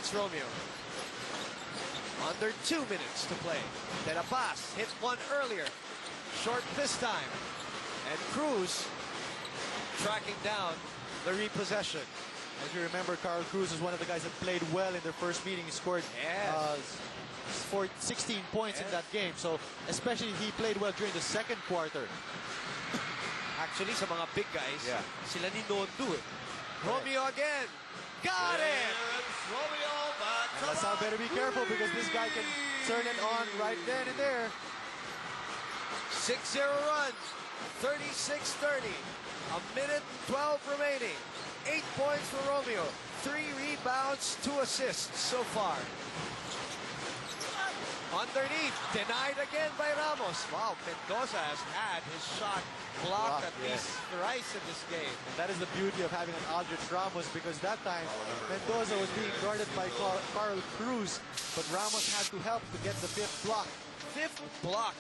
Terence Romeo. Under 2 minutes to play. Then a pass, hit one earlier. Short this time. And Cruz tracking down the repossession. If you remember, Carl Cruz is one of the guys that played well in their first meeting. He scored 16 points in that game. So, especially he played well during the second quarter. Actually, sa mga big guys, sila ni Nondu eh. Romeo again. Got it! Romeo back to LaSalle better be careful because this guy can turn it on right then and there. 6-0 run. 36-30. A minute 12 remaining. 8 points for Romeo. 3 rebounds, 2 assists so far. Underneath, denied again by Ramos. Wow, Mendoza has had his shot blocked at least thrice in this game. And that is the beauty of having an Aldrich Ramos, because that time Mendoza was being guarded by Carl Cruz, but Ramos had to help to get the 5th block. 5th block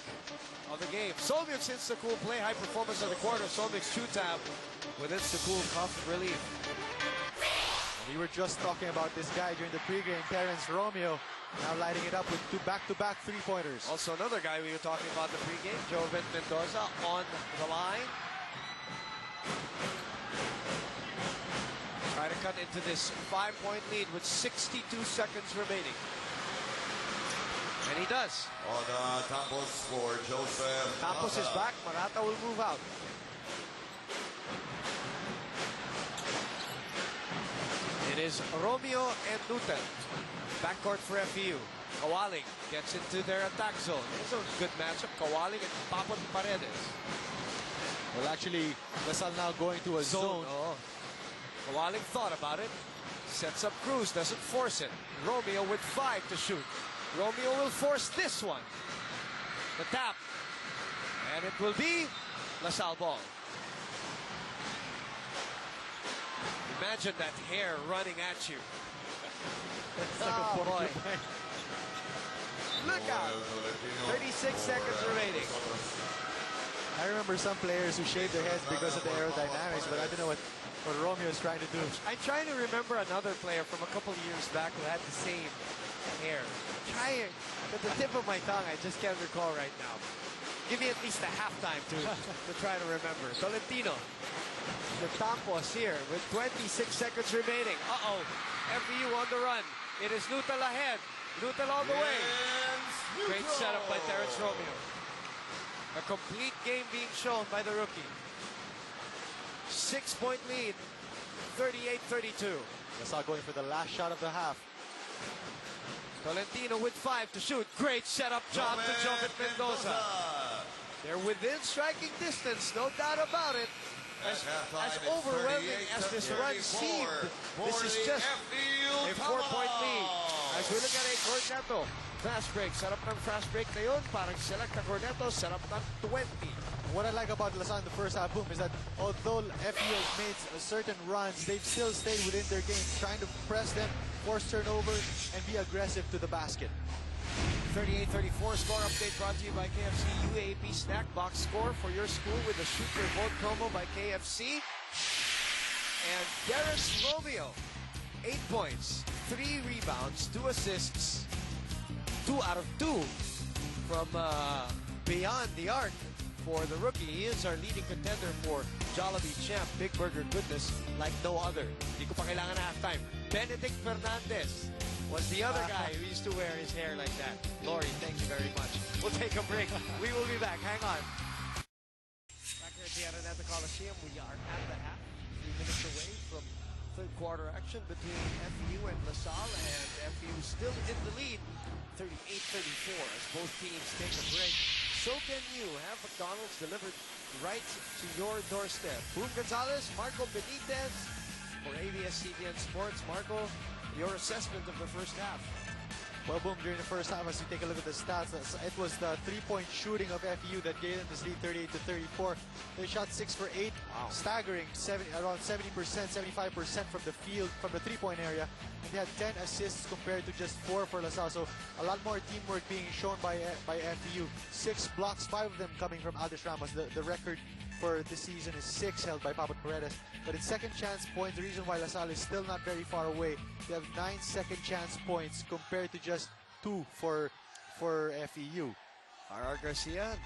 of the game. Soviet since the cool play, high performance of the quarter. Soviet's shoot tab with its cool cuff relief. We were just talking about this guy during the pregame, Terence Romeo, now lighting it up with 2 back-to-back three-pointers. Also another guy we were talking about in the pregame, Joven Mendoza on the line. Trying to cut into this 5-point lead with 62 seconds remaining. And he does. On Tamaraws for Joseph. Campos is back. Marata will move out. It is Romeo and Newton. Backcourt for FEU. Kawaling gets into their attack zone. It's a good matchup. Kawaling and Papon Paredes. Well, actually, LaSalle now going to a zone. Kawaling thought about it. Sets up Cruz, doesn't force it. Romeo with 5 to shoot. Romeo will force this one. The tap. And it will be LaSalle ball. Imagine that hair running at you. It's like a boy. Look out. 36 seconds remaining. I remember some players who shaved their heads because of the aerodynamics, but I don't know what Romeo is trying to do. I'm trying to remember another player from a couple of years back who had the same hair. Trying at the tip of my tongue, I just can't recall right now. Give me at least a halftime to try to remember. Tolentino. The Tampos here with 26 seconds remaining. FEU on the run. It is Nuttall ahead. Nuttall all the way. Great setup by Terence Romeo. A complete game being shown by the rookie. 6-point lead. 38-32. LaSalle going for the last shot of the half. Tolentino with 5 to shoot. Great setup job to Joven Mendoza. They're within striking distance, no doubt about it. As overwhelming as this run seemed, this is just a 4-point lead. As we look at a Corneto. Fast break. Sarap ng fast break na yun. Parang select na Corneto. Sarap ng 20. What I like about LaSalle in the first half, Boom, is that although FEU has made certain runs, they've still stayed within their game, trying to press them, force turnovers, and be aggressive to the basket. 38-34 score update brought to you by KFC UAP Snack Box. Score for your school with the Shoot Your Vote promo by KFC. And Terence Romeo, 8 points, 3 rebounds, 2 assists, 2 out of 2 from beyond the arc for the rookie. He is our leading contender for Jollibee Champ Big Burger goodness like no other. Hindi ko pa kailangan na halftime. Benedict Fernandez was the other guy who used to wear his hair like that. Lori, thank you very much. We'll take a break. We will be back. Hang on. Back here at the Araneta Coliseum, we are at the half. 3 minutes away from third quarter action between FEU and LaSalle, and FEU still in the lead, 38-34 as both teams take a break. So can you have McDonald's delivered right to your doorstep. Boom Gonzalez, Marco Benitez for ABS-CBN Sports. Marco, your assessment of the first half. Well, Boom, during the first half, as you take a look at the stats, it was the three-point shooting of FEU that gave them this lead 38-34. They shot 6 for 8, staggering around 70%, 75% from the field, from the three-point area. And they had 10 assists compared to just 4 for LaSalle. So a lot more teamwork being shown by FEU. 6 blocks, 5 of them coming from Aldrich Ramos, the record for this season is 6, held by Papa Paredes. But in second chance points, the reason why LaSalle is still not very far away, they have 9 second chance points compared to just 2 for FEU. R.R. Garcia,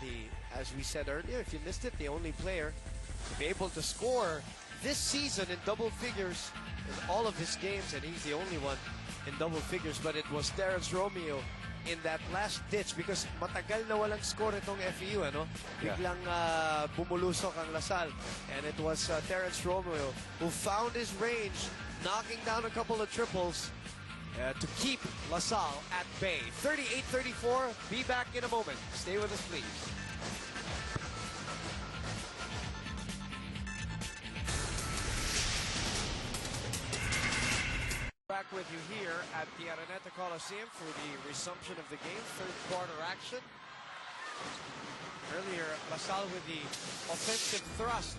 as we said earlier, if you missed it, the only player to be able to score this season in double figures in all of his games, and he's the only one in double figures. But it was Terrence Romeo in that last ditch because matagal na walang score itong FEU, ano? Biglang bumulusok ang LaSalle, and it was Terrence Romeo who found his range, knocking down a couple of triples to keep LaSalle at bay. 38-34. Be back in a moment. Stay with us, please. Back with you here at the Araneta Coliseum for the resumption of the game, third quarter action. Earlier, LaSalle with the offensive thrust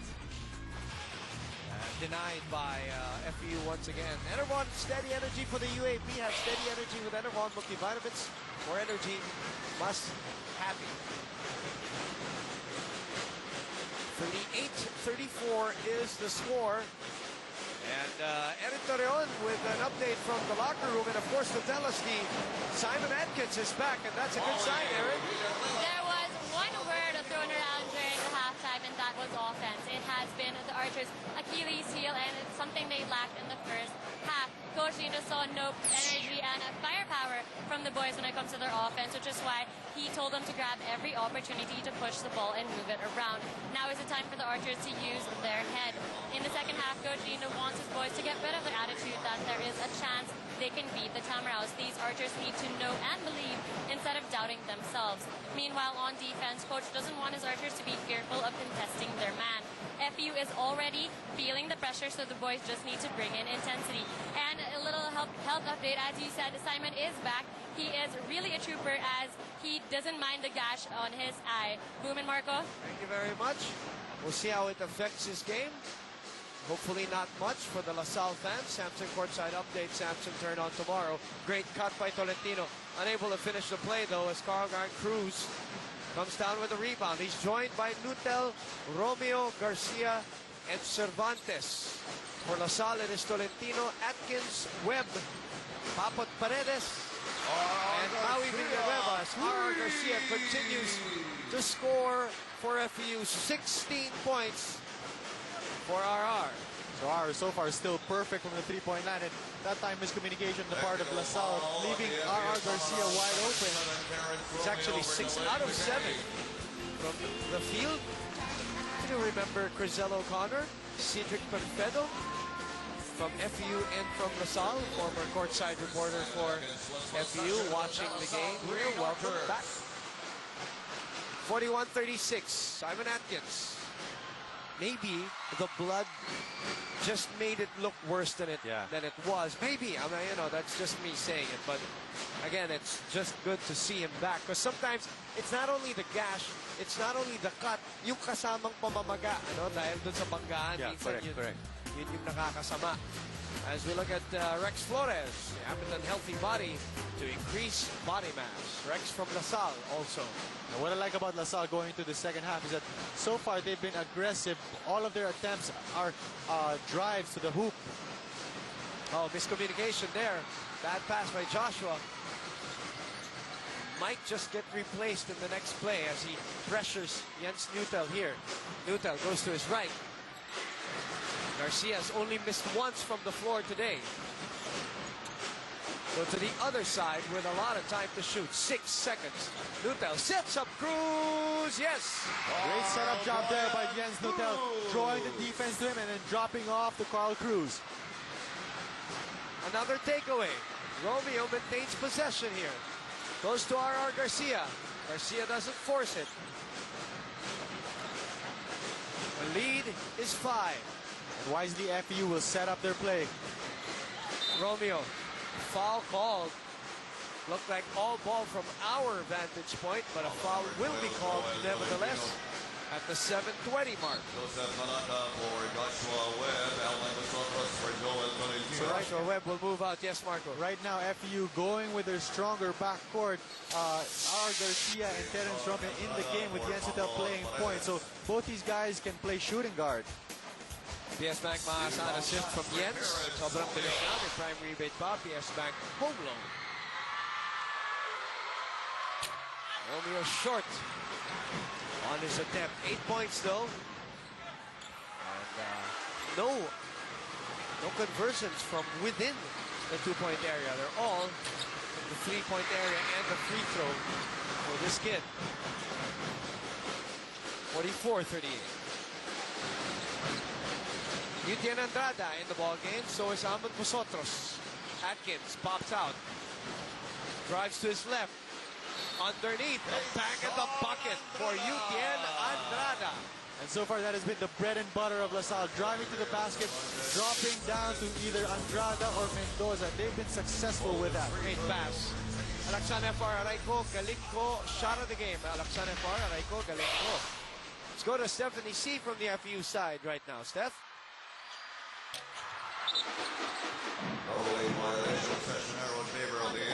denied by FEU once again. Enervon, steady energy for the UAP. Have steady energy with Enervon multivitamins. For energy, must happy. For the 8:34 is the score. And Erin Torreon with an update from the locker room, and of course to tell us the Simon Atkins is back, and that's a good sign, Erin. There was one word thrown around during the halftime, and that was offense. It has been the Archers' Achilles heel, and it's something they lacked in the first half. Coach Nino saw no energy and firepower from the boys when it comes to their offense, which is why he told them to grab every opportunity to push the ball and move it around. Now is the time for the Archers to use their head. In the second half, Coach Nino wants his boys to get rid of their attitude that there is a chance they can beat the Tamaraws. These Archers need to know and believe instead of doubting themselves. Meanwhile, on defense, Coach doesn't want his Archers to be fearful of contesting their man. FEU is already feeling the pressure, so the boys just need to bring in intensity. And a little health update, as you said, Simon is back. He is really a trooper as he doesn't mind the gash on his eye. Boom and Marco. Thank you very much. We'll see how it affects his game. Hopefully not much for the LaSalle fans. Samson courtside update. Samson turn on tomorrow. Great cut by Tolentino. Unable to finish the play though as Carl Cruz comes down with a rebound. He's joined by Nutel, Romeo, Garcia, and Cervantes. For LaSalle, it is Tolentino, Atkins, Webb, Papot Paredes, and Maui Villanueva. R.R. Garcia continues to score for FEU. 16 points for R.R. So R so far still perfect from the three-point line, and that time miscommunication on the part of LaSalle, leaving R.R. Garcia wide open. It's actually 6 out of 7 from the field. Do you remember Crizello O'Connor, Cedric Perfedo from FEU and from LaSalle, former courtside reporter for FEU, watching the game here. Welcome back. 41-36, Simon Atkins. Maybe the blood just made it look worse than it was. Maybe, I mean, you know, that's just me saying it. But again, it's just good to see him back. Because sometimes it's not only the gash, it's not only the cut, yung kasamang pamamaga, ano, dahil dun sa banggaan. Yeah, correct. Yun yung nakakasama. As we look at Rex Flores, having a healthy body to increase body mass. Rex from LaSalle also. Now, what I like about LaSalle going into the second half is that so far they've been aggressive. All of their attempts are drives to the hoop. Oh, miscommunication there. Bad pass by Joshua. Might just get replaced in the next play as he pressures Jens Nutel here. Nutel goes to his right. Garcia has only missed once from the floor today. Go to the other side with a lot of time to shoot. 6 seconds. Nutel sets up Cruz. Yes. Great setup job there by Jens Nutel, drawing the defense to him and then dropping off to Carl Cruz. Another takeaway. Romeo maintains possession here. Goes to R.R. Garcia. Garcia doesn't force it. The lead is 5. And wisely, FEU will set up their play. Romeo, foul called. Looked like all ball from our vantage point, but a foul will be called nevertheless. at the 7:20 mark. Joseph Malata for Joshua Webb. Alvin Vosotros for Joel Tolentino. So Joshua Webb will move out. Yes, Marco. Right now, FEU going with their stronger backcourt. R. Garcia and Terence Romeo in the game with Jens Utel playing point. So both these guys can play shooting guard. PS Bank maasahan assist from Jens. Sobrang bilis na. May prime rebate pa. PS Bank home loan. Romeo short on his attempt. 8 points though. And no conversions from within the 2-point area. They're all in the 3-point area and the free throw for this kid. 44-38. Yutian Andrada in the ball game. So is Alvin Vosotros. Atkins pops out. Drives to his left. Underneath, a bang at the bucket for Yutian Andrada. And so far, that has been the bread and butter of LaSalle. Driving to the basket, dropping down to either Andrada or Mendoza. They've been successful with that. Great pass. Alaksan FR, Araico, Galinko, shot of the game. Alaksan FR, Araico, Galinko. Let's go to Stephanie C from the FEU side right now. Steph?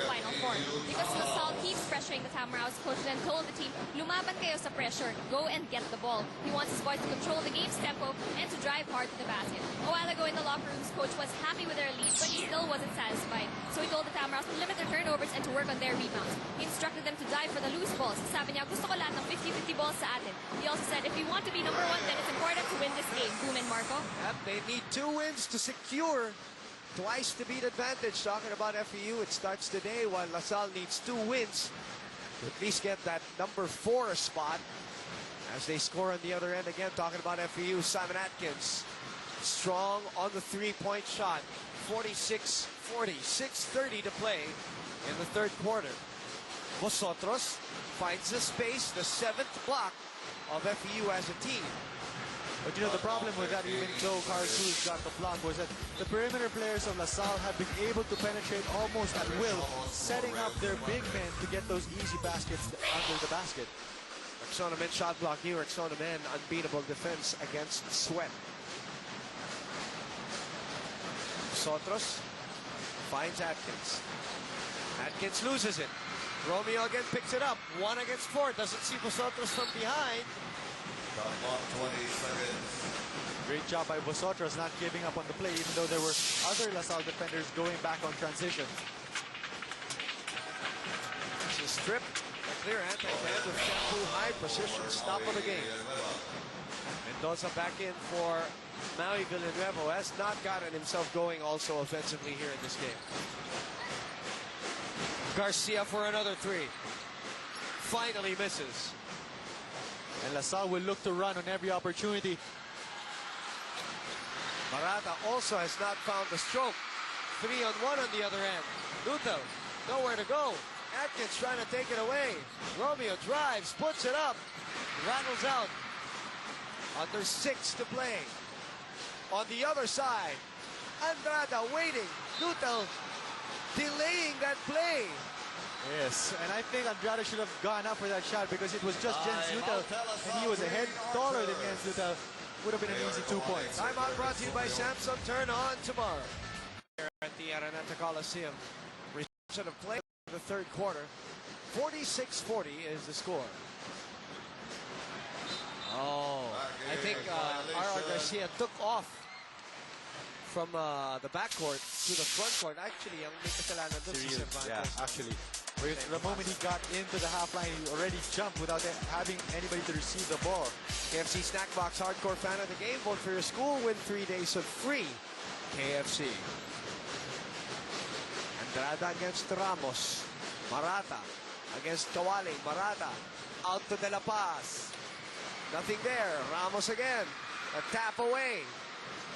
Final four. Because LaSalle keeps pressuring the Tamaraws, coach then told the team, lumaban kayo sa pressure, go and get the ball. He wants his boys to control the game's tempo and to drive hard to the basket. A while ago in the locker rooms, coach was happy with their lead, but he still wasn't satisfied. So he told the Tamaraws to limit their turnovers and to work on their rebounds. He instructed them to dive for the loose balls. Sabi niya, gusto ko lahat ng 50-50 balls sa atin. He also said, if you want to be number one, then it's important to win this game. Boom and Marco. Yep, they need 2 wins to secure twice to beat advantage. Talking about FEU, it starts today while LaSalle needs 2 wins to at least get that number 4 spot as they score on the other end. Again, talking about FEU, Simon Atkins strong on the 3-point shot. 46-40, 6:30 to play in the third quarter. Vosotros finds the space, the 7th block of FEU as a team. But you know, the problem with that, even though Carlos got the block, was that the perimeter players of LaSalle have been able to penetrate almost at will, setting up their big men to get those easy baskets under the basket. Rexona men shot block here. Rexona men unbeatable defense against Sweat. Vosotros finds Atkins. Atkins loses it. Romeo again picks it up. 1 against 4. Doesn't see Vosotros from behind. Clock 20 seconds. Great job by Vosotros not giving up on the play, even though there were other LaSalle defenders going back on transition. This is stripped. A clear anti-man with Shampoo high precision stop of the game. Mendoza back in for Maui Villanueva, who has not gotten himself going also offensively here in this game. Garcia for another 3. Finally misses. And LaSalle will look to run on every opportunity. Marata also has not found the stroke. 3-on-1 on the other end. Luto, nowhere to go. Atkins trying to take it away. Romeo drives, puts it up, rattles out. Under 6 to play. On the other side, Andrada waiting. Luto delaying that play. Yes, and I think Andrada should have gone up for that shot because it was just Jens Utel, and he was a head taller than Jens Utel. Would have been an easy 2 points. Timeout brought to you by Samsung. Turn on tomorrow. Here at the Araneta Coliseum. Resumption of play in the third quarter. 46-40 is the score. Oh, I think R.R. Garcia took off from the backcourt to the front court. Actually, ang may kasalanan doon si Cervantes. Yeah, actually. The moment he got into the half line, he already jumped without having anybody to receive the ball. KFC Snack Box hardcore fan of the game. Vote for your school. Win 3 days of free KFC. Andrada against Ramos. Marata against Kawali. Marata out to De La Paz. Nothing there. Ramos again. A tap away.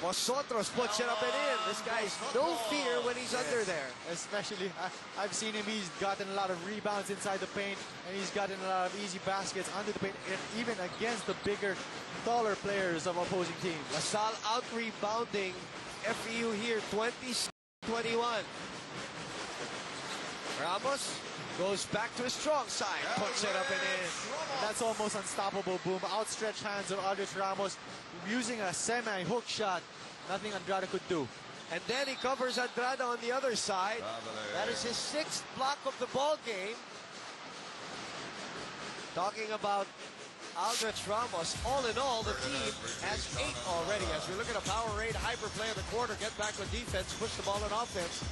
Vosotros puts it up and in. This guy's no fear when he's under there. Especially, I've seen him. He's gotten a lot of rebounds inside the paint, and he's gotten a lot of easy baskets under the paint, and even against the bigger, taller players of opposing teams. LaSalle out-rebounding FEU here, 20-21. Ramos goes back to his strong side, puts it up and in. That's almost unstoppable, Boom. Outstretched hands of Aldrich Ramos using a semi-hook shot. Nothing Andrade could do. And then he covers Andrade on the other side. That is his 6th block of the ball game. Talking about Aldrich Ramos, all in all, the team has 8 already. As we look at a power rate, hyper play in the quarter, get back with defense, push the ball in offense.